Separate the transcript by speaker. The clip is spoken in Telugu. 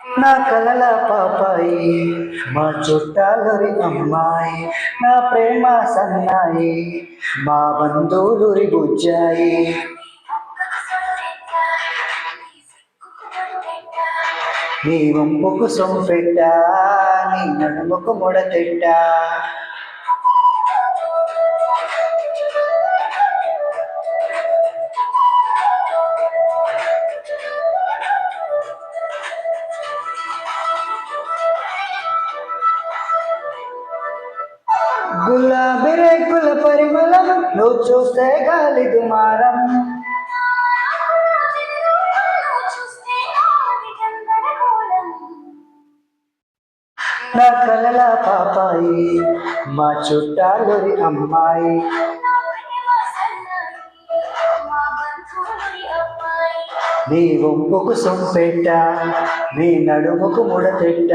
Speaker 1: నా కలల పాపాయి మా చుట్టాలూరి అమ్మాయి నా ప్రేమ సన్నాయి మా బంధువులూరి బుజ్జాయి నీ వంపుకు సొంపెట్ట నీ నడుముకు ముడతెట్ట గులాబీ రేకుల పరిమళం నువ్వు చూస్తే గాలి దుమారం నా కలల పాపాయి మా చుట్టాలూరి అమ్మాయి నీ వంపుకు సొంపెట్ట నీ నడుముకు ముడతెట్ట